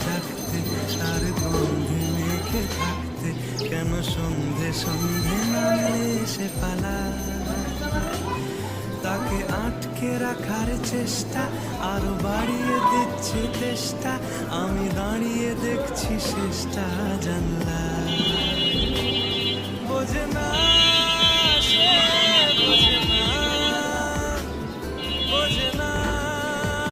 ডাকতে তার গন্ধে মেখে থাকতে, কেন সন্ধে সন্ধে নামলে সে পালায়। তাকে আটকে রাখার চেষ্টা আরো বাড়িয়ে দিচ্ছে চেষ্টা, আমি দাঁড়িয়ে দেখছি শেষটা জানলা। বোঝে না